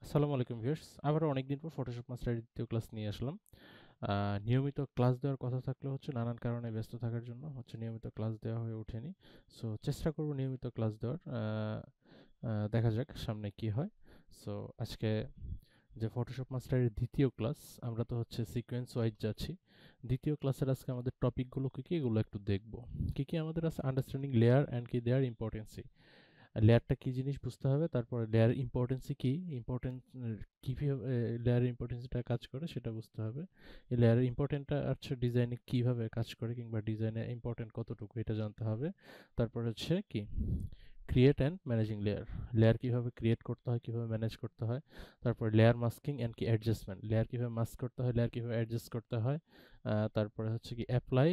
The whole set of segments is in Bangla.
আসসালামু আলাইকুম ভিউয়ার্স, আবারও অনেকদিন পর ফটোশপ মাস্টারের দ্বিতীয় ক্লাস নিয়ে আসলাম। নিয়মিত ক্লাস দেওয়ার কথা থাকলেও নানান কারণে ব্যস্ত থাকার জন্য নিয়মিত ক্লাস দেওয়া হয়ে ওঠেনি। সো চেষ্টা করব নিয়মিত ক্লাস দেওয়ার। দেখা যাক সামনে কি হয়। সো আজকে যে ফটোশপ মাস্টারের দ্বিতীয় ক্লাস, আমরা তো সিকোয়েন্স ওয়াইজ যাচ্ছি। দ্বিতীয় ক্লাসের আজকে আমাদের টপিকগুলো কি কি এগুলো একটু দেখব। কি কি আমাদের আছে? আন্ডারস্ট্যান্ডিং লেয়ার অ্যান্ড কি দেয়ার ইম্পর্টেন্সি। লেয়ারটা কি জিনিস বুঝতে হবে, তারপরে লেয়ার ইম্পর্টেন্সই কি, ইম্পর্টেন্স কীভাবে লেয়ারের ইম্পর্টেন্সটা কাজ করে সেটা বুঝতে হবে। এই লেয়ারের ইম্পর্টেন্টটা ডিজাইনে কীভাবে কাজ করে, কিংবা ডিজাইনে ইম্পর্টেন্ট কতটুকু এটা জানতে হবে। তারপরে কি create and managing layer, layer কীভাবে ক্রিয়েট করতে হয়, কীভাবে ম্যানেজ করতে হয়। তারপর লেয়ার মাস্কিং অ্যান্ড কি অ্যাডজাস্টমেন্ট, লেয়ার কীভাবে মাস্ক করতে হয়, লেয়ার কীভাবে অ্যাডজাস্ট করতে হয়। তারপরে কি অ্যাপ্লাই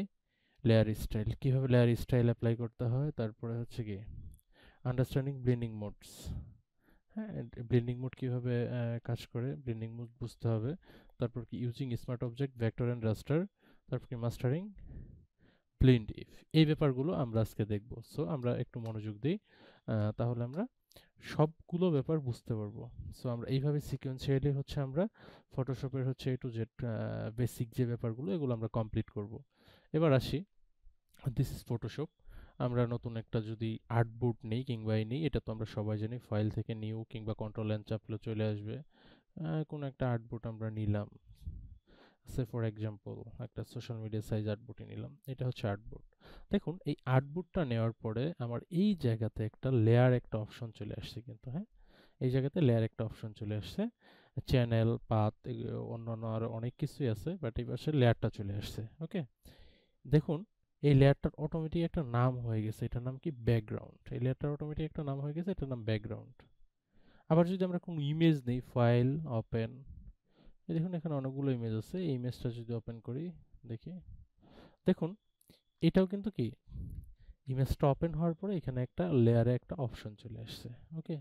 লেয়ার স্টাইল, কীভাবে লেয়ার স্টাইল অ্যাপ্লাই করতে হয়। তারপরে কি আন্ডারস্ট্যান্ডিং ব্লেন্ডিং মোডস, হ্যাঁ, ব্লেন্ডিং মোড কীভাবে কাজ করে, ব্লেন্ডিং মোড বুঝতে হবে। তারপর কি using smart object, vector and raster. তারপর কি মাস্টারিং ব্লেন্ড ইফ। এই ব্যাপারগুলো আমরা আজকে দেখব। সো আমরা একটু মনোযোগ দিই, তাহলে আমরা সবগুলো ব্যাপার বুঝতে পারবো। সো আমরা এইভাবে সিকোয়েন্সিয়ালি আমরা ফটোশপের এ টু জেড বেসিক যে ব্যাপারগুলো এগুলো আমরা কমপ্লিট করব। এবার আসি, দিস ইজ ফটোশপ। আমরা নতুন একটা যদি আর্টবোর্ড নেই কিংবা নেই, এটা তো আমরা সবাই জানি, ফাইল থেকে নিউ কিংবা কন্ট্রোল এন চাপলে চলে আসবে। কোনো একটা আর্টবোর্ড আমরা নিলাম, সে ফর এক্সাম্পল একটা সোশ্যাল মিডিয়া সাইজ আর্টবোর্ডই নিলাম, এটা আর্টবোর্ড। দেখুন, এই আর্টবোর্ডটা নেওয়ার পরে আমার এই জায়গাতে একটা লেয়ার একটা অপশন চলে আসছে, কিন্তু হ্যাঁ, এই জায়গাতে লেয়ার একটা অপশন চলে আসছে। চ্যানেল পাথ অন্যান্য আরো অনেক কিছুই আছে, বাট এই পাশে লেয়ারটা চলে আসছে। ওকে, দেখুন, এই লেয়ারটার অটোমেটিক একটা নাম হয়ে গেছে, এটার নাম কি ব্যাকগ্রাউন্ড। এই লেয়ারটার অটোমেটিক একটা নাম হয়ে গেছে, এটার নাম ব্যাকগ্রাউন্ড। আবার যদি আমরা কোনো ইমেজ নেই, ফাইল ওপেন, দেখুন এখানে অনেকগুলো ইমেজ আছে। এই ইমেজটা যদি ওপেন করি, দেখি, দেখুন এটাও কিন্তু কি ইমেজটা ওপেন হওয়ার পরে এখানে একটা লেয়ারে একটা অপশন চলে আসছে। ওকে,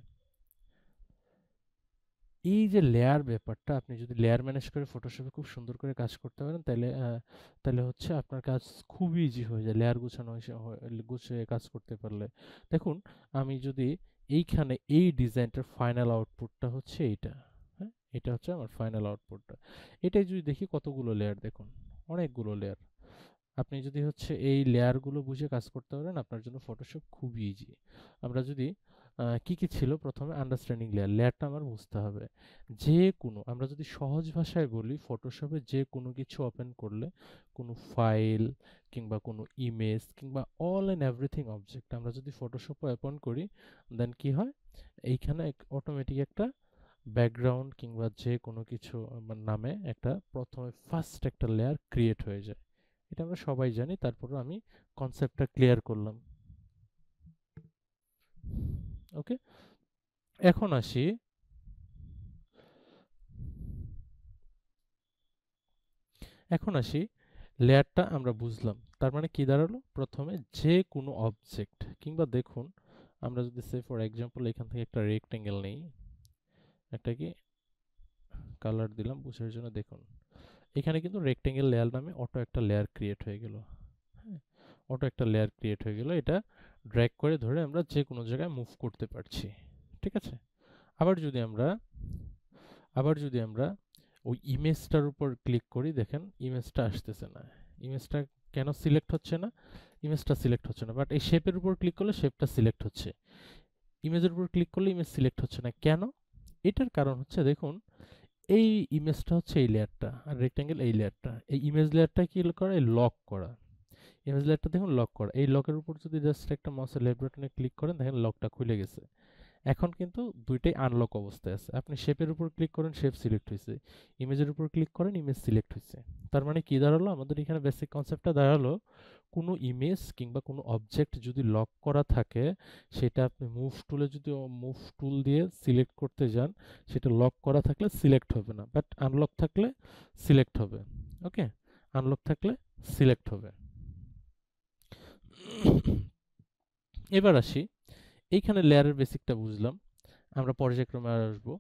এই যে লেয়ার ব্যাপারটা, আপনি যদি লেয়ার ম্যানেজ করে ফটোশপে খুব সুন্দর করে কাজ করতে পারেন, তাহলে তাহলে আপনার কাজ খুবই ইজি হয়ে যায় লেয়ার গুছানো গুছিয়ে কাজ করতে পারলে। দেখুন, আমি যদি এইখানে এই ডিজাইনটার ফাইনাল আউটপুটটা এইটা, হ্যাঁ, এটা আমার ফাইনাল আউটপুটটা। এটাই যদি দেখি কতগুলো লেয়ার, দেখুন অনেকগুলো লেয়ার। আপনি যদি এই লেয়ারগুলো বুঝে কাজ করতে পারেন, আপনার জন্য ফটোশপ খুবই ইজি। আমরা যদি কি কি ছিল, প্রথমে আন্ডারস্ট্যান্ডিং লেয়ার, লেয়ারটা আমার বুঝতে হবে। যে কোনো, আমরা যদি সহজ ভাষায় বলি, ফটোশপে যে কোনো কিছু ওপেন করলে, কোনো ফাইল কিংবা কোনো ইমেজ কিংবা অল অ্যান্ড এভরিথিং অবজেক্ট আমরা যদি ফটোশপে ওপেন করি, দেন কি হয়, এইখানে অটোমেটিক একটা ব্যাকগ্রাউন্ড কিংবা যে কোনো কিছু নামে একটা প্রথমে ফার্স্ট একটা লেয়ার ক্রিয়েট হয়ে যায়। এটা আমরা সবাই জানি, তারপরে আমি কনসেপ্টটা ক্লিয়ার করলাম। ওকে, এখন আসি, এখন আসি লেয়ারটা আমরা বুঝলাম, তার মানে কি দাঁড়ালো, প্রথমে যে কোনো অবজেক্ট কিংবা দেখুন, আমরা যদি সে ফর এক্সাম্পল এখান থেকে একটা রেক্টেঙ্গেল নেই, একটা কি কালার দিলাম বুঝার জন্য, দেখুন এখানে কিন্তু রেক্টেঙ্গেল লেয়ার নামে অটো একটা লেয়ার ক্রিয়েট হয়ে গেল। হ্যাঁ, অটো একটা লেয়ার ক্রিয়েট হয়ে গেল, এটা ড্র্যাগ করে ধরে আমরা যে কোনো জায়গায় মুভ করতে পারছি। ঠিক আছে, আবার যদি আমরা আবার যদি আমরা ওই ইমেজটার উপর ক্লিক করি, দেখেন ইমেজটা আসতেছে না। ইমেজটা কেন সিলেক্ট হচ্ছে না? ইমেজটা সিলেক্ট হচ্ছে না, বাট এই শেপের উপর ক্লিক করলে শেপটা সিলেক্ট হচ্ছে। ইমেজের উপর ক্লিক করলে ইমেজ সিলেক্ট হচ্ছে না কেন? এটার কারণ দেখুন, এই ইমেজটা এই লেয়ারটা, আর রেক্টেঙ্গেল এই লেয়ারটা, এই ইমেজ লেয়ারটা কি করা, লক করা। ইমেজ লেয়ারটা দেখুন লক করা, এই লকের উপর যদি জাস্ট একটা মাউসের লেফট বাটনে ক্লিক করেন, দেখেন লকটা খুলে গেছে। এখন কিন্তু দুইটাই আনলক অবস্থায় আছে। আপনি শেপের উপর ক্লিক করেন, শেপ সিলেক্ট হয়েছে, ইমেজের উপর ক্লিক করেন, ইমেজ সিলেক্ট হয়েছে। তার মানে কি দাঁড়ালো, আমাদের এখানে বেসিক কনসেপ্টটা দাঁড়ালো, কোনো ইমেজ কিংবা কোনো অবজেক্ট যদি লক করা থাকে, সেটা আপনি মুভ টুল দিয়ে সিলেক্ট করতে যান, সেটা লক করা থাকলে সিলেক্ট হবে না, বাট আনলক থাকলে সিলেক্ট হবে। ওকে, আনলক থাকলে সিলেক্ট হবে। এবার আসি, এইখানে লেয়ারের বেসিকটা বুঝলাম, আমরা পর্যায়ক্রমে আসবো।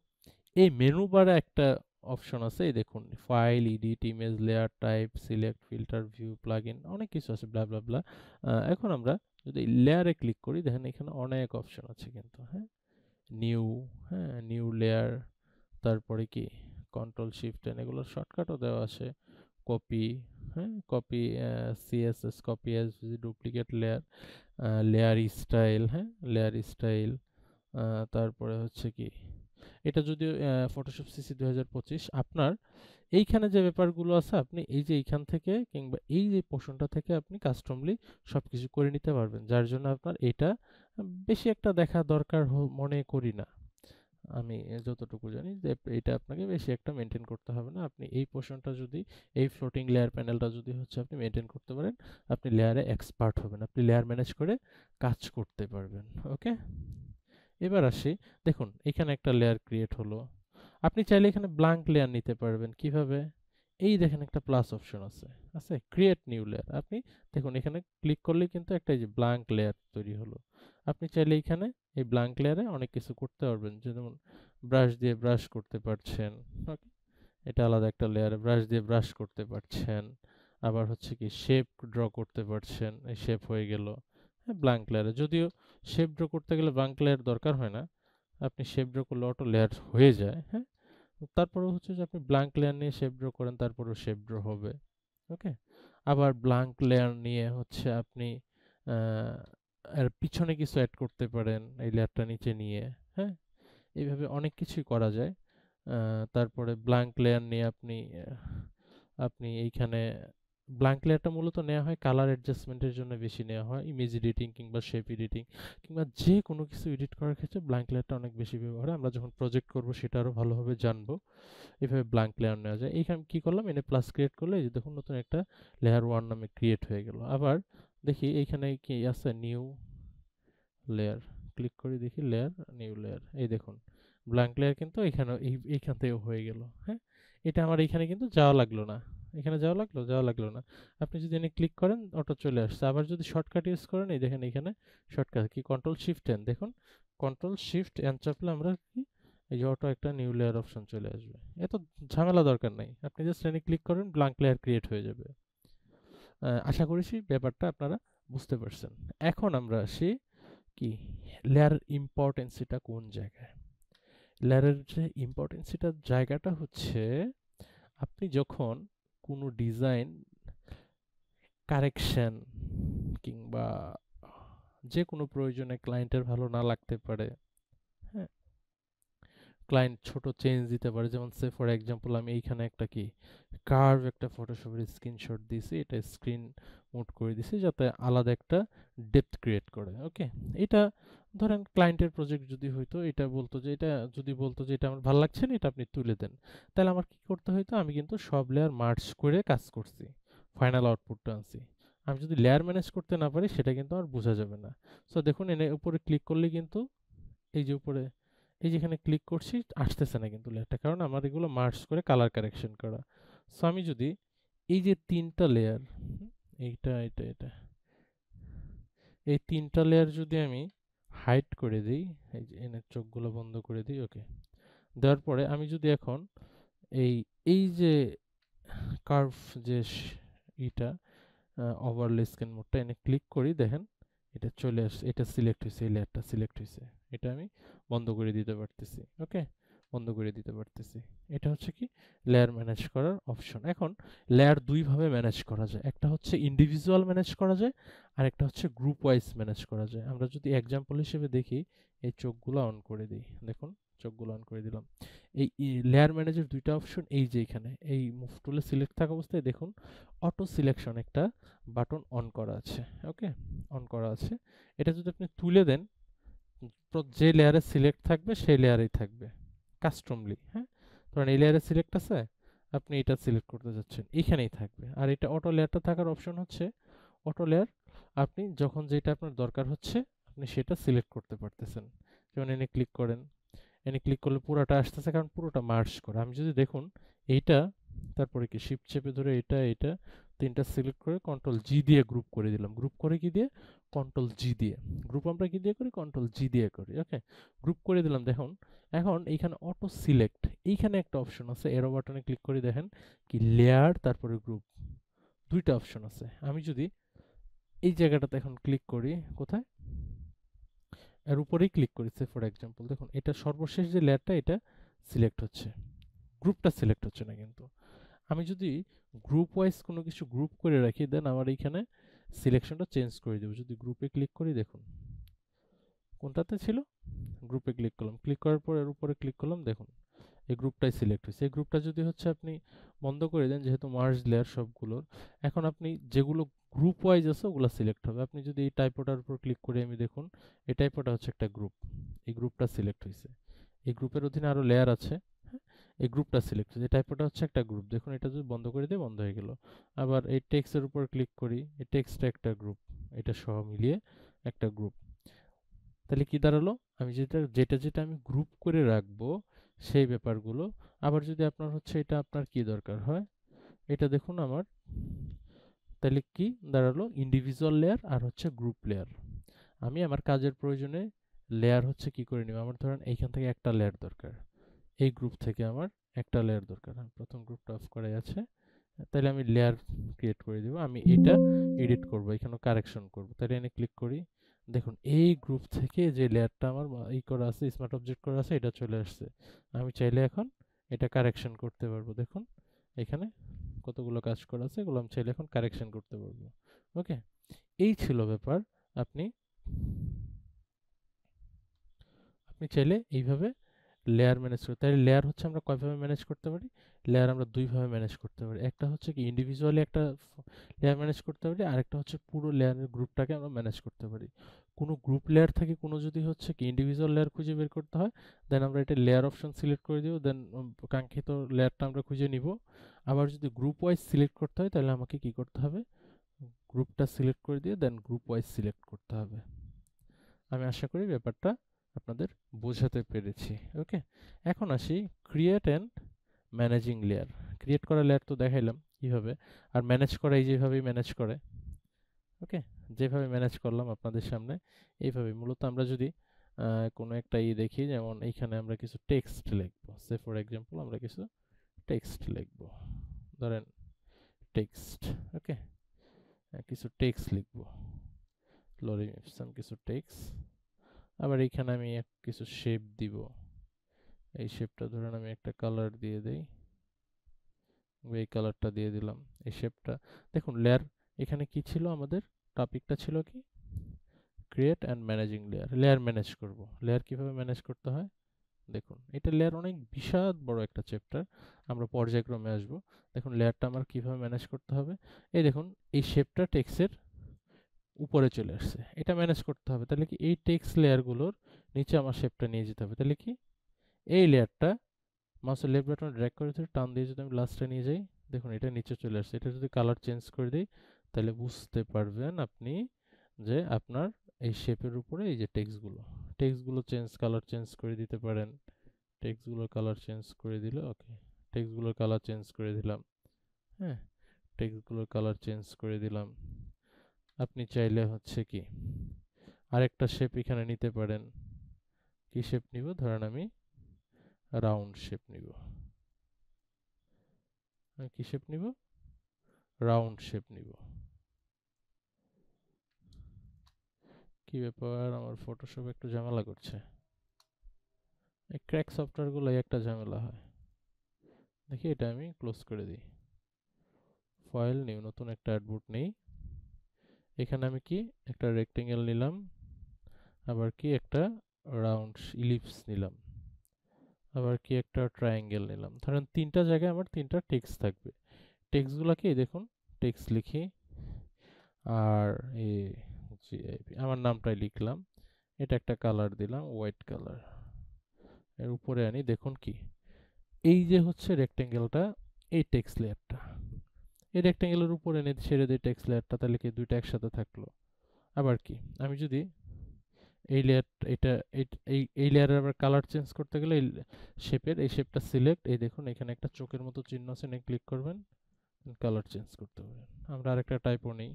এই মেনু বারে একটা অপশন আছে, এই দেখুন, file, edit, image, layer type, select, filter, view, plugin, অনেক কিছু আছে, ব্লা ব্লা ব্লা। এখন আমরা যদি লেয়ারে ক্লিক করি, দেখেন এখানে অনেক অপশন আছে কিন্তু, হ্যাঁ, নিউ, হ্যাঁ, নিউ লেয়ার, তারপরে কি কন্ট্রোল শিফট এন, এগুলোর শর্টকাটও দেওয়া আছে। কপি, হ্যাঁ, copy CSS, copy as duplicate layer, layer style, হ্যাঁ, লেয়ার স্টাইল। তারপরে হচ্ছে কি, এটা যদিও ফটোশপ সিসি 2025, আপনার এইখানে যে ব্যাপারগুলো আছে আপনি এই যে এইখান থেকে কিংবা এই যে পোর্শনটা থেকে আপনি কাস্টমলি সবকিছু করে নিতে পারবেন, যার জন্য আপনার এটা বেশি একটা দেখা দরকার মনে করি না। আমি যতটুকু জানি যে এটা আপনাকে বেশি একটা মেনটেন করতে হবে না। আপনি এই পোর্শনটা যদি, এই ফ্লোটিং লেয়ার প্যানেলটা যদি হচ্ছে আপনি মেনটেন করতে পারেন, আপনি লেয়ারে এক্সপার্ট হবেন, আপনি লেয়ার ম্যানেজ করে কাজ করতে পারবেন। ওকে, এবার আসি, দেখুন এখানে একটা লেয়ার ক্রিয়েট হলো। আপনি চাইলে এখানে ব্ল্যাঙ্ক লেয়ার নিতে পারবেন। কিভাবে? এই দেখেন একটা প্লাস অপশন আছে, আছে ক্রিয়েট নিউ লেয়ার। আপনি দেখুন এখানে ক্লিক করলে কিন্তু একটা এই যে ব্ল্যাঙ্ক লেয়ার তৈরি হলো। আপনি চাইলে এখানে এই ব্ল্যাঙ্ক লেয়ারে অনেক কিছু করতে পারবেন, যেমন ব্রাশ দিয়ে ব্রাশ করতে পারছেন। ওকে, এটা আলাদা একটা লেয়ারে ব্রাশ দিয়ে ব্রাশ করতে পারছেন। আবার হচ্ছে কি শেপ ড্র করতে পারছেন, এই শেপ হয়ে গেল। হ্যাঁ, ব্ল্যাঙ্ক লেয়ারে যদিও শেপ ড্র করতে গেলে ব্ল্যাঙ্ক লেয়ার দরকার হয় না, আপনি শেপ ড্র করলে অটো লেয়ার হয়ে যায়। হ্যাঁ, তারপরে হচ্ছে যে আপনি ব্ল্যাঙ্ক লেয়ার নিয়ে শেপ ড্র করেন, তারপরেও শেপ ড্র হবে। ওকে, আবার ব্ল্যাঙ্ক লেয়ার নিয়ে হচ্ছে আপনি এর পিছনে কিছু অ্যাড করতে পারেন এই লেয়ারটা নিচে নিয়ে। হ্যাঁ, এইভাবে অনেক কিছুই করা যায়। তারপরে ব্ল্যাঙ্ক লেয়ার নিয়ে আপনি এইখানে ব্ল্যাঙ্ক লেয়ারটা মূলত নেওয়া হয় কালার অ্যাডজাস্টমেন্টের জন্য, বেশি নেওয়া হয় ইমেজ এডিটিং কিংবা শেপ এডিটিং কিংবা যে কোনো কিছু এডিট করার ক্ষেত্রে ব্ল্যাঙ্ক লেয়ারটা অনেক বেশি ব্যবহার হয়। আমরা যখন প্রজেক্ট করব সেটা আরও ভালোভাবে জানবো। এভাবে ব্ল্যাঙ্ক লেয়ার নেওয়া যায়। এইখানে কি করলাম, এনে প্লাস ক্রিয়েট করলে এই যে দেখুন নতুন একটা লেয়ার 1 নামে ক্রিয়েট হয়ে গেল। আবার দেখি এইখানে কি আছে, নিউ লেয়ার, ক্লিক করে দেখি লেয়ার, নিউ লেয়ার, এই দেখুন ব্ল্যাঙ্ক লেয়ার কিন্তু এখানে এইখান থেকেও হয়ে গেল। হ্যাঁ, এটা আমার এখানে কিন্তু যাওয়া লাগলো না, এখানে যাওয়া লাগলো না। আপনি যদি এনে ক্লিক করেন অটো চলে আসছে। আবার যদি শর্টকাট ইউজ করেন, এই দেখেন এখানে shortcut key control shift N, দেখুন কন্ট্রোল শিফট এন চাপলে আমরা কি এই যে অটো একটা নিউ লেয়ার অপশন চলে আসবে। এত ঝামেলা দরকার নাই, আপনি জাস্ট এনে ক্লিক করেন, ব্ল্যাঙ্ক লেয়ার ক্রিয়েট হয়ে যাবে। আশা করি ব্যাপারটা আপনারা বুঝতে পারছেন। এখন আমরা আসি কি, লেয়ার ইম্পর্টেন্সিটা কোন জায়গায়। লেয়ারের যে ইম্পর্টেন্সিটার জায়গাটা হচ্ছে, আপনি যখন কোনো ডিজাইন কারেকশন কিংবা যে কোনো প্রয়োজনে ক্লায়েন্টের ভালো না লাগতে পারে, হ্যাঁ, ক্লায়েন্ট ছোট চেঞ্জ দিতে পারে, যেমন সে ফর এক্সাম্পল আমি এইখানে একটা কি কার্ভ একটা ফটোশপের স্ক্রিনশট দিয়েছি, এটা স্ক্রিন মোড করে দিছি যাতে আলাদা একটা ডেপথ ক্রিয়েট করে। ওকে, এটা ধরেন ক্লায়েন্টের প্রজেক্ট যদি হইতো, এটা বলতো যে এটা যদি বলতো যে এটা আমার ভালো লাগছে না, এটা আপনি তুলে দেন, তাহলে আমার কি করতে হইতো, আমি কিন্তু সব লেয়ার মার্জ করে কাজ করছি, ফাইনাল আউটপুটটা আনছি। আমি যদি লেয়ার ম্যানেজ করতে না পারি সেটা কিন্তু আমার বোঝা যাবে না। সো দেখুন এনে উপরে ক্লিক করলে কিন্তু এই যে উপরে এই যেখানে ক্লিক করছি আসতেছে না কিন্তু লেয়ারটা, কারণ আমার এগুলো মার্জ করে কালার কারেকশন করা। সো আমি যদি এই যে তিনটা লেয়ার, এইটা এটা এটা এই তিনটা লেয়ার যদি আমি হাইড করে দিই, এই যে এনে চোখগুলো বন্ধ করে দিই। ওকে, দেওয়ার পরে আমি যদি এখন এই এই যে কার্ভ যে ইটা ওভারলে স্ক্যান মোডটা এনে ক্লিক করি, দেখেন এটা চলে আসছে, এটা সিলেক্ট হয়েছে, এই লেয়ারটা সিলেক্ট হয়েছে, এটা আমি বন্ধ করে দিতে পারতেছি। ওকে, বন্ধ করে দিতে পারতেছি। এটা হচ্ছে কি লেয়ার ম্যানেজ করার অপশন। এখন লেয়ার দুইভাবে ম্যানেজ করা যায়, একটা হচ্ছে ইন্ডিভিজুয়াল ম্যানেজ করা যায়, আর একটা হচ্ছে গ্রুপ ওয়াইজ ম্যানেজ করা যায়। আমরা যদি এক্সাম্পল হিসেবে দেখি, এই চোখগুলো অন করে দিই, দেখুন চোখগুলো অন করে দিলাম। এই লেয়ার ম্যানেজের দুইটা অপশন, এই যে এখানে এই মুভ টুলে সিলেক্ট থাকা অবস্থায় দেখুন অটো সিলেকশন একটা বাটন অন করা আছে। ওকে, অন করা আছে। এটা যদি আপনি তুলে দেন, যে লেয়ারে সিলেক্ট থাকবে সেই লেয়ারেই থাকবে কাস্টমলি। হ্যাঁ, ধরেন এই লেয়ারে সিলেক্ট আছে, আপনি এটা সিলেক্ট করতে যাচ্ছেন, এখানেই থাকবে। আর এটা অটো লেয়ারটা থাকার অপশন হচ্ছে অটো লেয়ার, আপনি যখন যেটা আপনার দরকার হচ্ছে আপনি সেটা সিলেক্ট করতে পারতেছেন। যেমন এনে ক্লিক করেন, এনে ক্লিক করলে পুরোটা আসতেছে, কারণ পুরোটা মার্জ করা। আমি যদি দেখুন এইটা, তারপরে কি শিফট চেপে ধরে এটা এটা তিনটা সিলেক্ট করে কন্ট্রোল জি দিয়ে গ্রুপ করে দিলাম। গ্রুপ করে কি দিয়ে, কন্ট্রোল জি দিয়ে। গ্রুপ আমরা কি দিয়ে করি, কন্ট্রোল জি দিয়ে করি। ওকে, গ্রুপ করে দিলাম। দেখুন এখন এইখানে অটো সিলেক্ট, এইখানে একটা অপশন আছে, এরো বাটনে ক্লিক করে দেখেন কি লেয়ার তারপরে গ্রুপ, দুইটা অপশন আছে। আমি যদি এই জায়গাটাতে এখন ক্লিক করি, কোথায়, এর উপরেই ক্লিক করেছে ফর এক্সাম্পল, দেখুন এটা সর্বশেষ যে লেয়ারটা এটা সিলেক্ট হচ্ছে, গ্রুপটা সিলেক্ট হচ্ছে না। কিন্তু আমি যদি গ্রুপ ওয়াইজ কোনো কিছু গ্রুপ করে রাখি, দেন আমার এইখানে সিলেকশনটা চেঞ্জ করে দেবো। যদি গ্রুপে ক্লিক করি, দেখুন কোনটাতে ছিল, গ্রুপে ক্লিক করলাম, ক্লিক করার পর এর উপরে ক্লিক করলাম, দেখুন এই গ্রুপটাই সিলেক্ট হয়েছে। এই গ্রুপটা যদি হচ্ছে আপনি বন্ধ করে দেন, যেহেতু মার্জ লেয়ার সবগুলোর, এখন আপনি যেগুলো গ্রুপ ওয়াইজ আছে ওগুলো সিলেক্ট হবে। আপনি যদি এই টাইপোটার উপর ক্লিক করে, আমি দেখুন এই টাইপোটা হচ্ছে একটা গ্রুপ, এই গ্রুপটা সিলেক্ট হয়েছে। এই গ্রুপের অধীনে আরো লেয়ার আছে, হ্যাঁ, এই গ্রুপটা সিলেক্ট হয়েছে। এই টাইপোটা হচ্ছে একটা গ্রুপ, দেখুন এটা যদি বন্ধ করে দিই বন্ধ হয়ে গেল। আবার এই টেক্সটের উপর ক্লিক করি, এই টেক্সটটা একটা গ্রুপ, এটা সহ মিলিয়ে একটা গ্রুপ। তাহলে কি দাঁড়ালো, আমি যেটা যেটা যেটা আমি গ্রুপ করে রাখবো সেই ব্যাপারগুলো। আবার যদি আপনার হচ্ছে এটা আপনার কি দরকার হয়, এটা দেখুন আমার, তাহলে কি দাঁড়ালো, ইন্ডিভিজুয়াল লেয়ার আর হচ্ছে গ্রুপ লেয়ার। আমি আমার কাজের প্রয়োজনে লেয়ার হচ্ছে কি করে নিব, আমার ধরেন এইখান থেকে একটা লেয়ার দরকার, এই গ্রুপ থেকে আমার একটা লেয়ার দরকার, আমি প্রথম গ্রুপটা অফ করাই আছে, তাহলে আমি লেয়ার ক্রিয়েট করে দিব। আমি এটা এডিট করব, এখানে কারেকশন করব, তাহলে এনে ক্লিক করি, দেখুন এই গ্রুপ থেকে যে লেয়ারটা আমার করা আছে, স্মার্ট অবজেক্ট করা আছে, এটা চলে আসছে। আমি চাইলে এখন এটা কারেকশন করতে পারবো। দেখুন এখানে কতগুলো কাজ করা আছে, এগুলো আমি চাইলে এখন কারেকশন করতে পারবো। ওকে, এই ছিল ব্যাপার। আপনি আপনি চাইলে এইভাবে লেয়ার ম্যানেজ করতে। তাহলে লেয়ার হচ্ছে আমরা কয়ভাবে ম্যানেজ করতে পারি, লেয়ার আমরা দুইভাবে ম্যানেজ করতে পারি। একটা হচ্ছে কি ইন্ডিভিজুয়ালি একটা লেয়ার ম্যানেজ করতে পারি, আরেকটা হচ্ছে পুরো লেয়ারের গ্রুপটাকে আমরা ম্যানেজ করতে পারি। কোনো গ্রুপ লেয়ার থেকে কোনো যদি হচ্ছে কি ইন্ডিভিজুয়াল লেয়ার খুঁজে বের করতে হয়, দেন আমরা এটা লেয়ার অপশন সিলেক্ট করে দিব, দেন কাঙ্ক্ষিত লেয়ারটা আমরা খুঁজে নিব। আবার যদি গ্রুপ ওয়াইজ সিলেক্ট করতে হয়, তাহলে আমাকে কি করতে হবে, গ্রুপটা সিলেক্ট করে দিয়ে দেন গ্রুপ ওয়াইজ সিলেক্ট করতে হবে। আমি আশা করি ব্যাপারটা আপনাদের বোঝাতে পেরেছি। ওকে, এখন আসি create and managing layer. Create করা লেয়ার তো দেখাইলাম কিভাবে, আর ম্যানেজ করা এই যেভাবেই ম্যানেজ করে। ওকে, যেভাবে ম্যানেজ করলাম আপনাদের সামনে এইভাবে। মূলত আমরা যদি কোনো একটা দেখি, যেমন এইখানে আমরা কিছু টেক্সট লিখবো, সে ফর এক্সাম্পল আমরা কিছু টেক্সট লিখবো, ধরেন টেক্সট। ওকে, কিছু টেক্সট লিখবো, লরিম ইপসাম কিছু টেক্সট। আবার এইখানে আমি কিছু শেপ দিব, এই শেপটা ধরেন আমি একটা কালার দিয়ে দেই, এই কালারটা দিয়ে দিলাম। এই শেপটা দেখুন, লেয়ার এখানে কি ছিল, আমাদের টপিকটা ছিল কি, create and managing layer. Layer manage করব, লেয়ার কিভাবে ম্যানেজ করতে হয় দেখুন। এটা লেয়ার অনেক বিশাল বড় একটা চ্যাপ্টার, আমরা পর্যায়ক্রমে আসবো। দেখুন লেয়ারটা আমার কিভাবে ম্যানেজ করতে হবে, এই দেখুন এই শেপটা টেক্সের উপরে চলে আসছে, এটা ম্যানেজ করতে হবে। তাহলে কি এই টেক্সট লেয়ারগুলোর নিচে আমার শেপটা নিয়ে যেতে হবে। তাহলে কি এই লেয়ারটা মাউসের লেফট বাটন ড্র্যাগ করে ধরে টান দিয়ে যদি আমি লাস্টে নিয়ে যাই, দেখুন এটা নিচে চলে আসছে। এটা যদি কালার চেঞ্জ করে দিই, তাহলে বুঝতে পারবেন আপনি যে আপনার এই শেপের উপরে এই যে টেক্সটগুলো কালার চেঞ্জ করে দিতে পারেন। টেক্সটগুলোর কালার চেঞ্জ করে দিলে, ওকে, টেক্সটগুলোর কালার চেঞ্জ করে দিলাম। হ্যাঁ, টেক্সটগুলোর কালার চেঞ্জ করে দিলাম। আপনি চাইলে হচ্ছে কি আরেকটা শেপ এখানে নিতে পারেন। কি শেপ নিব, ধরেন আমি রাউন্ড শেপ নিব। কি শেপ নিব, রাউন্ড শেপ নিব। কি ব্যাপার, আমার ফটোশপ একটু ঝামেলা করছে, এই ক্র্যাক সফটওয়্যারগুলো একটা ঝামেলা হয়। দেখি এটা আমি ক্লোজ করে দিই, ফাইল নিউ, নতুন একটা অ্যাডবোর্ড নেই। এখানে আমি কি একটা রেক্টেঙ্গেল নিলাম, আবার কি একটা রাউন্ড ইলিপস নিলাম, আবার কি একটা ট্রায়াঙ্গেল নিলাম। ধরেন তিনটা জায়গায় আমার তিনটা টেক্সট থাকবে। টেক্সটগুলো কি দেখুন, টেক্সট লিখি আর এই আমার নামটাই লিখলাম, এটা একটা কালার দিলাম হোয়াইট কালার, এর উপরে আনি, দেখুন কি এই যে হচ্ছে রেক্টেঙ্গেলটা, এই টেক্সট লেয়ারটা, এই রেক্টেঙ্গেলের উপরে এনে ছেড়ে দিই টেক্সট লেয়ারটা, তাহলে কি দুইটা একসাথে থাকলো। আবার কি আমি যদি এই লেয়ার এটা এই লেয়ারের আবার কালার চেঞ্জ করতে গেলে এই শেপের এই শেপটা সিলেক্ট, এই দেখুন এখানে একটা চোখের মতো চিহ্ন আছে, এখানে ক্লিক করবেন, কালার চেঞ্জ করতে পারবেন। আমরা আরেকটা টাইপও নেই,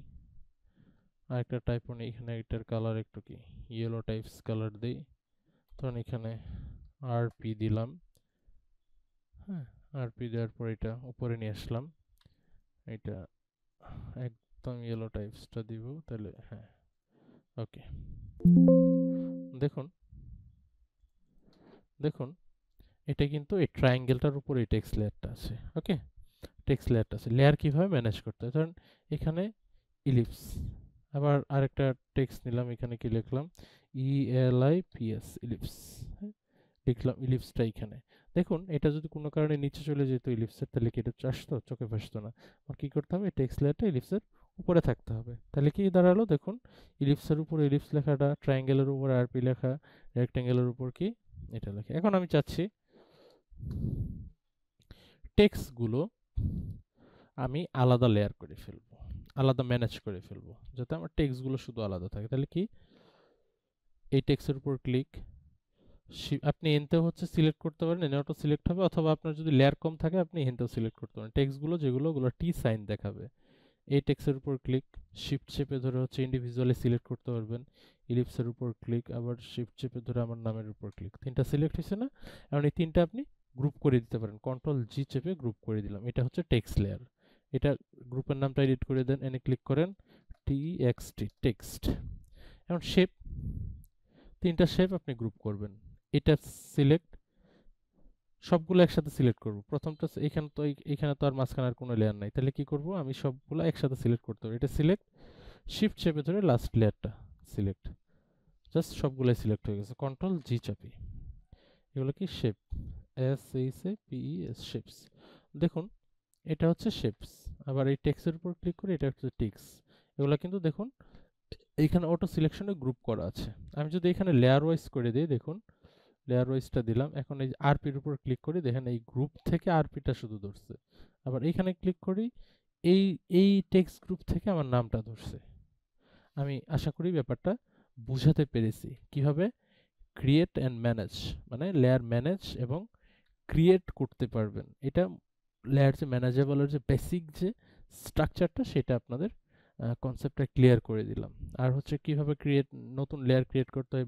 এখানে এটার কালার একটু কি ইয়েলো টাইপস কালার দেই, তখন এখানে আরপি দিলাম। হ্যাঁ, আরপি দেওয়ার পর এটা উপরে নিয়ে আসলাম, এটা একদম ইয়েলো টাইপসটা দিব, তাহলে হ্যাঁ, ওকে। দেখুন দেখুন এটা কিন্তু এই ট্রায়াঙ্গেলটার উপর এই টেক্সট লেয়ারটা আছে। ওকে, টেক্সট লেয়ারটা আছে। লেয়ার কিভাবে ম্যানেজ করতে হয়, ধরুন এখানে ইলিপস, আবার আরেকটা টেক্সট নিলাম, এখানে কি লিখলাম, ELIPS ইলিপস, লিখলাম ইলিপসটা এখানে। দেখুন এটা যদি কোনো কারণে নিচে চলে যেত ইলিপসের, তাহলে কি এটা আসতো? চোখে ভাসতো না। আর কি করতে হবে, টেক্সট লেয়ারটা ইলিপসের উপরে থাকতে হবে। তাহলে কি দাঁড়ালো, দেখুন ইলিপসের উপর ইলিপস লেখাটা, ট্রায়াঙ্গেলের উপর আরপি লেখা, রেক্টেঙ্গেলের উপর কি এটা লেখা। এখন আমি চাচ্ছি টেক্সটগুলো আমি আলাদা লেয়ার করে ফেলবো, আলাদা ম্যানেজ করে ফেলবো, যাতে আমার টেক্সটগুলো শুধু আলাদা থাকে। তাহলে কি, এই টেক্সটের উপর ক্লিক, আপনি এনতেও হচ্ছে সিলেক্ট করতে পারেন, এনে অটো সিলেক্ট হবে, অথবা আপনার যদি লেয়ার কম থাকে আপনি এনতেও সিলেক্ট করতে পারেন। টেক্সটগুলো যেগুলো, ওগুলো টি সাইন দেখাবে। এই টেক্সটের উপর ক্লিক, শিফট চেপে ধরে হচ্ছে ইন্ডিভিজুয়ালি সিলেক্ট করতে পারবেন। ইলিপসের উপর ক্লিক, আবার শিফট চেপে ধরে আমার নামের উপর ক্লিক, তিনটা সিলেক্ট হয়েছে না? এখন এই তিনটা আপনি গ্রুপ করে দিতে পারেন, কন্ট্রোল জি চেপে গ্রুপ করে দিলাম। এটা হচ্ছে টেক্সট লেয়ার। এটা গ্রুপের নামটা এডিট করে দেন, এনে ক্লিক করেন TXT টেক্সট। এখন শেপ, তিনটা শেপ আপনি গ্রুপ করবেন। এটা সিলেক্ট, সবগুলো একসাথে সিলেক্ট করব। প্রথমটা এখানে তো আর মাঝখানে আর কোনো লেয়ার নাই, তাহলে কি করব, আমি সবগুলো একসাথে সিলেক্ট করতে হবে। এটা সিলেক্ট, শিফট চেপে ধরে লাস্ট লেয়ারটা সিলেক্ট, জাস্ট সবগুলাই সিলেক্ট হয়ে গেছে, কন্ট্রোল জি চাপি। এগুলো কি শেপ, SHAPES শেপস। দেখুন এটা হচ্ছে শেপস। আবার এই টেক্সটের উপর ক্লিক করে, এটা হচ্ছে টেক্স। এগুলো কিন্তু দেখুন এইখানে অটো সিলেকশনে গ্রুপ করা আছে। আমি যদি এখানে লেয়ার ওয়াইজ করে দিই, দেখুন লেয়ার ওয়াইজটা দিলাম, এখন এই আরপির উপর ক্লিক করি, দেখেন এই গ্রুপ থেকে আরপিটা শুধু ধরছে। আবার এইখানে ক্লিক করি, এই এই টেক্সট গ্রুপ থেকে আমার নামটা ধরছে। আমি আশা করি ব্যাপারটা বুঝাতে পেরেছি কিভাবে ক্রিয়েট অ্যান্ড ম্যানেজ, মানে লেয়ার ম্যানেজ এবং ক্রিয়েট করতে পারবেন। এটা লেয়ার যে ম্যানেজেবলের যে বেসিক যে স্ট্রাকচারটা, সেটা আপনাদের কনসেপ্টটা ক্লিয়ার করে দিলাম। আর হচ্ছে কিভাবে নতুন লেয়ার ক্রিয়েট করতে হয়,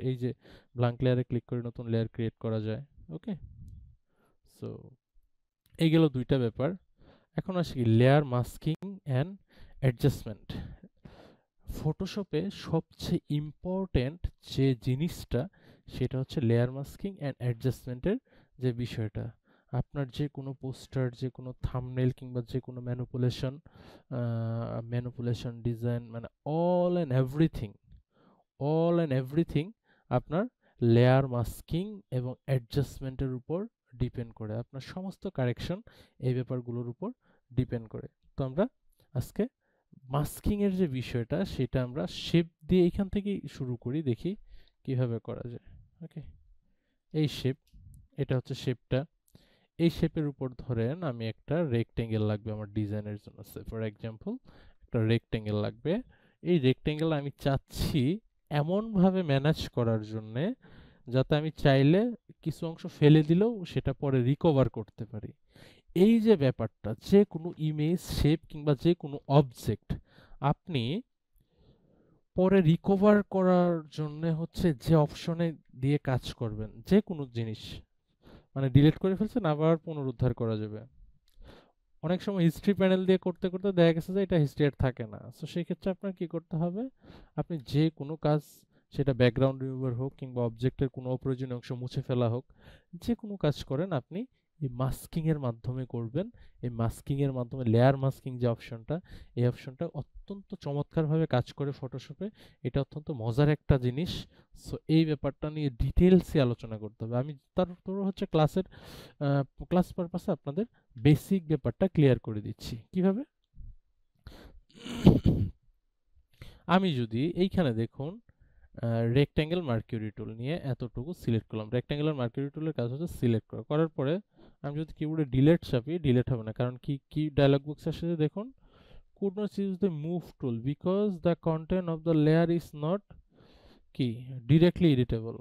এই যে ব্ল্যাঙ্ক লেয়ারে ক্লিক করে নতুন লেয়ার ক্রিয়েট করা যায়। ওকে, সো এই গেল দুইটা ব্যাপার। এখন আসি কি, লেয়ার মাস্কিং অ্যান্ড অ্যাডজাস্টমেন্ট। ফটোশপে সবচেয়ে ইম্পর্টেন্ট যে জিনিসটা, সেটা হচ্ছে লেয়ার মাস্কিং অ্যান্ড অ্যাডজাস্টমেন্টের যে বিষয়টা। আপনার যে কোনো পোস্টার, যে কোনো থাম্বনেল কিংবা যে কোনো ম্যানুপুলেশন ডিজাইন, মানে অল অ্যান্ড এভরিথিং আপনার লেয়ার মাস্কিং এবং অ্যাডজাস্টমেন্টের উপর ডিপেন্ড করে। আপনার সমস্ত কারেকশন এই ব্যাপারগুলোর উপর ডিপেন্ড করে। তো আমরা আজকে মাস্কিং এর যে বিষয়টা, সেটা আমরা শেপ দিয়ে এখান থেকেই শুরু করি, দেখি কিভাবে করা যায়। ওকে, এই শেপ, এটা হচ্ছে শেপটা। এই শেপের উপর ধরেন আমি একটা রেক্টেঙ্গেল লাগবে আমার ডিজাইনের জন্য, ফর এক্সাম্পল একটা রেক্টেঙ্গেল লাগবে। এই রেক্টেঙ্গেল আমি চাচ্ছি এমনভাবে ম্যানেজ করার জন্যে যাতে আমি চাইলে কিছু অংশ ফেলে দিলেও সেটা পরে রিকভার করতে পারি। এই যে ব্যাপারটা, যে কোনো ইমেজ, শেপ কিংবা যে কোনো অবজেক্ট আপনি পরে রিকভার করার জন্য হচ্ছে যে অপশনে দিয়ে কাজ করবেন, যে কোনো জিনিস, মানে ডিলিট করে ফেলছেন আবার পুনরুদ্ধার করা যাবে। অনেক সময় হিস্ট্রি প্যানেল দিয়ে করতে করতে দেখা গেছে যে এটা হিস্ট্রি আর থাকে না। সো সেই ক্ষেত্রে আপনার কি করতে হবে, আপনি যে কোনো কাজ, সেটা ব্যাকগ্রাউন্ড রিমুভার হোক কিংবা অবজেক্টের কোনো অপ্রয়োজনীয় অংশ মুছে ফেলা হোক, যে কোনো কাজ করেন আপনি এই মাস্কিং এর মাধ্যমে করবেন। এই মাস্কিং এর মাধ্যমে লেয়ার মাস্কিং যে অপশনটা, এই অপশনটা অত্যন্ত চমৎকারভাবে কাজ করে ফটোশপে। এটা অত্যন্ত মজার একটা জিনিস। সো এই ব্যাপারটা নিয়ে ডিটেলসে আলোচনা করতে হবে। আমি তারপর হচ্ছে ক্লাস পারপাসে আপনাদের বেসিক ব্যাপারটা ক্লিয়ার করে দিচ্ছি কিভাবে। আমি যদি এইখানে দেখুন রেক্ট্যাঙ্গেল মার্কিউরি টুল নিয়ে এতটুকু সিলেক্ট করলাম। রেক্ট্যাঙ্গুলার মার্কিউরি টুলের কাজ হচ্ছে সিলেক্ট করা। করার পরে আমি যদি কিবোর্ডে ডিলিট চাপি, ডিলিট হবে না, কারণ কি ডায়লগ বক্স আসে দেখুন, could not use the move tool because the content of the layer is not কি directly editable।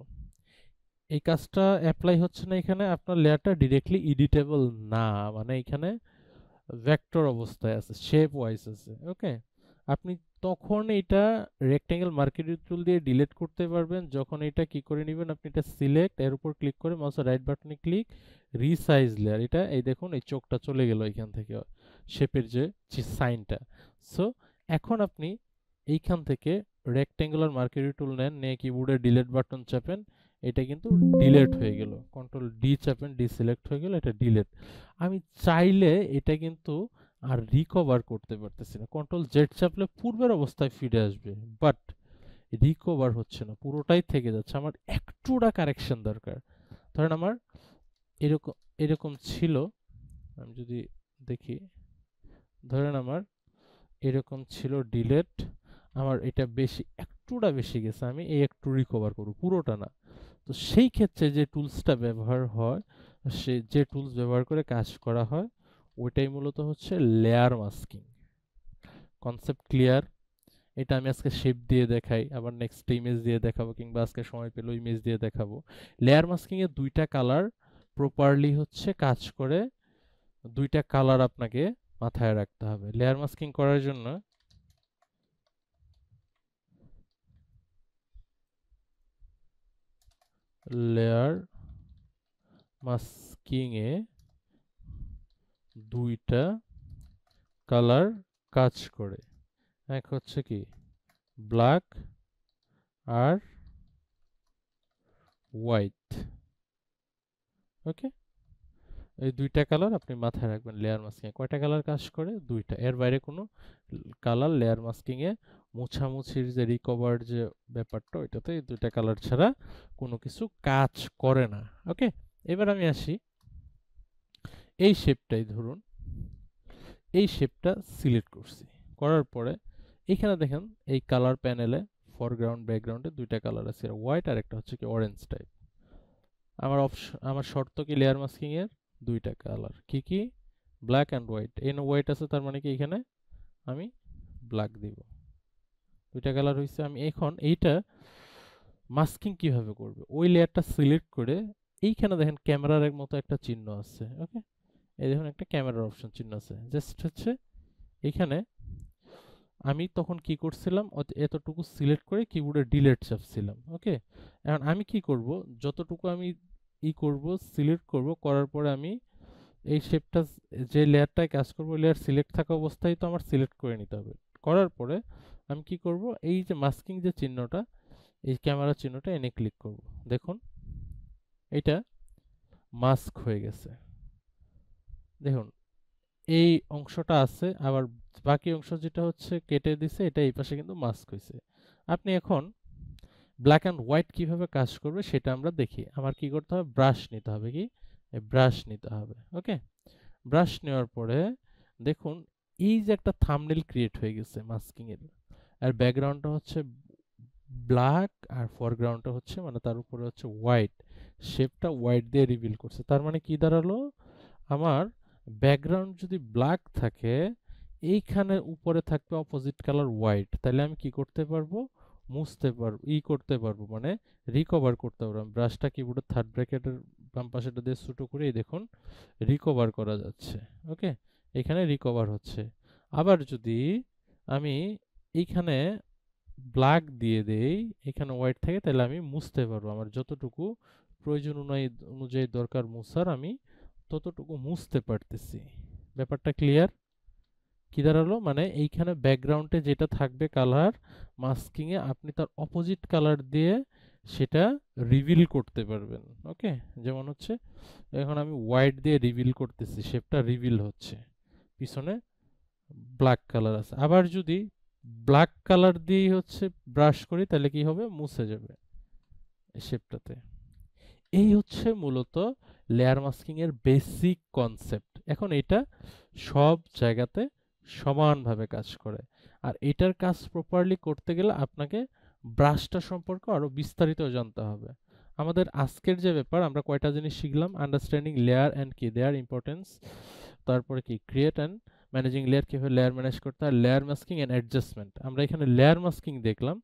এই কাজটা অ্যাপ্লাই হচ্ছে না এখানে, আপনার লেয়ারটা ডিরেক্টলি এডিটেবল না, মানে এখানে ভেক্টর অবস্থায় আছে, শেপ ওয়াইজ আছে। ওকে, আপনি তখন এটা রেক্ট্যাঙ্গেল মার্কিউরি টুল দিয়ে ডিলিট করতে পারবেন যখন এটা কি করে নেবেন, আপনি এটা সিলেক্ট, এর উপর ক্লিক করে মাউসের রাইট বাটনে ক্লিক, রিসাইজ লেয়ার, এটা এই দেখুন এই চোখটা চলে গেল এখান থেকে, শেপের যে সাইনটা। সো এখন আপনি এইখান থেকে রেক্ট্যাঙ্গুলার মার্কিউরি টুল নেন, নিয়ে কিবোর্ডে ডিলিট বাটন চাপেন, এটা কিন্তু ডিলেট হয়ে গেল, কন্ট্রোল ডি চাপেন, ডিসিলেক্ট হয়ে গেল, এটা ডিলেট। আমি চাইলে এটা কিন্তু আর রিকভার করতে পারতেছি না, কন্ট্রোল জেড চাপলে পূর্বের অবস্থায় ফিরে আসবে, বাট রিকভার হচ্ছে না, পুরোটাই থেকে যাচ্ছে। আমার একটুটা কারেকশন দরকার। ধরেন আমার এরকম এরকম ছিল, আমি যদি দেখি, ধরেন আমার এরকম ছিল ডিলেট, আমার এটা বেশি, একটুটা বেশি গেছে, আমি এই একটু রিকভার করব, পুরোটা না। তো সেই ক্ষেত্রে যে টুলসটা ব্যবহার হয়, সে যে টুলস ব্যবহার করে কাজ করা হয়, ওইটাই মূলত হচ্ছে লেয়ার মাস্কিং। Concept clear? এটা আমি আজকে শেপ দিয়ে দেখাই, আবার নেক্সট ইমেজ দিয়ে দেখাবো, কিংবা আজকে সময় পেলে ইমেজ দিয়ে দেখাবো। লেয়ার মাস্কিং এর দুইটা কালার প্রপারলি হচ্ছে কাজ করে, দুইটা কালার আপনাকে মাথায় রাখতে হবে। লেয়ার মাস্কিং করার জন্য লেয়ার মাস্কিং এ দুইটা কালার কাজ করে, এক হচ্ছে কি ব্ল্যাক আর হোয়াইট। ওকে, এই দুইটা কালার আপনি মাথায় রাখবেন লেয়ার মাস্কিং এ। কয়টা কালার কাজ করে? দুইটা, এর বাইরে কোনো কালার লেয়ার মাস্কিং এ মোছামুছির যে রিকভার যে ব্যাপারটা, ওইটাতে এই দুইটা কালার ছাড়া কোনো কিছু কাজ করে না। ওকে, এবার আমি আসি, এই শেপটাই ধরুন, এই শেপটা সিলেক্ট করছি, করার পরে এইখানে দেখেন এই কালার প্যানেলে ফরগ্রাউন্ড ব্যাকগ্রাউন্ডে দুইটা কালার আছে, হোয়াইট আর একটা হচ্ছে কি অরেঞ্জ টাইপ। আমার শর্ত কি লেয়ার মাস্কিং এর? দুইটা কালার, কি কি? Black and white. এখানে হোয়াইট আছে, তার মানে কি এখানে আমি ব্ল্যাক দিব। দুইটা কালার হয়েছে। আমি এখন এইটা মাস্কিং কিভাবে করবে, ওই লেয়ারটা সিলেক্ট করে এইখানে দেখেন ক্যামেরার মতো একটা চিহ্ন আছে। ওকে, এই দেখুন একটা ক্যামেরার অপশন চিহ্ন আছে, জাস্ট হচ্ছে এখানে আমি তখন কি করছিলাম, এতটুকু সিলেক্ট করে কিবোর্ডে ডিলিট চাপছিলাম। ওকে, এখন আমি কি করব, যতটুকু আমি করব, সিলেক্ট করব, করার পরে আমি এই শেপটা, যে লেয়ারটায় কাজ করব, লেয়ার সিলেক্ট থাকা অবস্থায় তো আমার সিলেক্ট করে নিতে হবে। করার পরে আমি কি করব, এই যে মাস্কিং যে চিহ্নটা, এই ক্যামেরা চিহ্নটা এনে ক্লিক করব। দেখুন এটা মাস্ক হয়ে গেছে। দেখুন এই অংশটা আছে, আবার বাকি অংশ যেটা হচ্ছে কেটে দিছে, এটা এই পাশে কিন্তু মাস্ক হয়েছে। আপনি এখন ব্ল্যাক অ্যান্ড হোয়াইট কিভাবে কাজ করবে সেটা আমরা দেখি। আমার কি করতে হবে, ব্রাশ নিতে হবে, কি ব্রাশ নিতে হবে। ওকে, ব্রাশ নেওয়ার পরে দেখুন এই যে একটা থাম্বনেল ক্রিয়েট হয়ে গেছে মাস্কিং এর, আর ব্যাকগ্রাউন্ডটা হচ্ছে ব্ল্যাক আর ফরগ্রাউন্ডটা হচ্ছে মানে তার উপরে হচ্ছে হোয়াইট, শেপটা হোয়াইট দিয়ে রিভিল করছে। তার মানে কি দাঁড়ালো, আমার ব্যাকগ্রাউন্ড যদি ব্ল্যাক থাকে, এইখানে উপরে থাকবে অপোজিট কালার হোয়াইট, তাহলে আমি কি করতে পারবো, মুছতে পারবো, করতে পারবো, মানে রিকভার করতে পারবো। আমি ব্রাশটা কিবোর্ডের থার্ড ব্র্যাকেটের বাম পাশেটা দিয়ে ছোট করে এই দেখুন রিকভার করা যাচ্ছে। ওকে, এখানে রিকভার হচ্ছে। আবার যদি আমি এইখানে ব্ল্যাক দিয়ে দেই, এখানে হোয়াইট থাকে, তাহলে আমি মুছতে পারবো। আমার যতটুকু প্রয়োজন অনুযায়ী দরকার মুছার, আমি ততটুকু মুছতে পারতেছি। ব্যাপারটা ক্লিয়ার? কি দাঁড়ালো, মানে এইখানে ব্যাকগ্রাউন্ডে যেটা থাকবে কালার, মাস্কিং এ আপনি তার অপোজিট কালার দিয়ে সেটা রিভিল করতে পারবেন। ওকে, যেমন হচ্ছে এখন আমি হোয়াইট দিয়ে রিভিল করতেছি, শেপটা রিভিল হচ্ছে, পিছনে ব্ল্যাক কালার আছে। আবার যদি ব্ল্যাক কালার দিয়ে হচ্ছে ব্রাশ করি, তাহলে কি হবে, মুছে যাবে শেপটাতে। এই হচ্ছে মূলত লেয়ার মাস্কিং এর বেসিক কনসেপ্ট। এখন এটা সব জায়গাতে সমানভাবে কাজ করে, আর এটার কাজ প্রপারলি করতে গেলে আপনাকে ব্রাশটা সম্পর্কে আরো বিস্তারিত জানতে হবে। আমাদের আজকের যে ব্যাপার, আমরা কয়টা জিনিস শিখলাম, আন্ডারস্ট্যান্ডিং লেয়ার অ্যান্ড কি দেয়ার ইম্পর্টেন্স, তারপরে কি ক্রিয়েট অ্যান্ড ম্যানেজিং লেয়ার, কিভাবে লেয়ার ম্যানেজ করতে হয়, লেয়ার মাস্কিং অ্যান্ড অ্যাডজাস্টমেন্ট। আমরা এখানে লেয়ার মাস্কিং দেখলাম,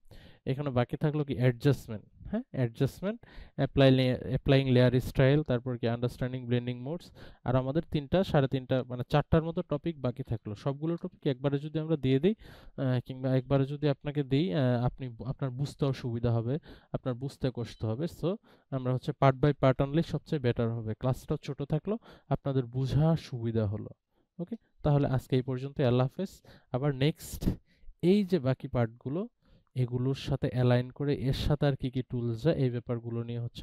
এখানে বাকি থাকলো কি অ্যাডজাস্টমেন্ট। হ্যাঁ, অ্যাডজাস্টমেন্ট, অ্যাপ্লাইং লেয়ার স্টাইল, তারপর কি আন্ডারস্ট্যান্ডিং ব্লেন্ডিং মোডস। আর আমাদের সাড়ে তিনটা মানে চারটার মতো টপিক বাকি থাকলো। সবগুলো টপিক একবারে যদি আমরা দিয়ে দিই, কিংবা একবারে যদি আপনাকে দিই, আপনার বুঝতেও সুবিধা হবে, আপনার বুঝতে কষ্ট হবে। সো আমরা হচ্ছে পার্ট বাই পার্ট আনলে সবচেয়ে বেটার হবে, ক্লাসটাও ছোট থাকলো, আপনাদের বোঝা সুবিধা হলো। ওকে, তাহলে আজকে এই পর্যন্ত, আল্লাহ হাফেজ। আবার নেক্সট এই যে বাকি পার্টগুলো, এগুলোর সাথে অ্যালাইন করে এর সাথে আর কি কি টুলস যায়, এই ব্যাপারগুলো নিয়ে হচ্ছে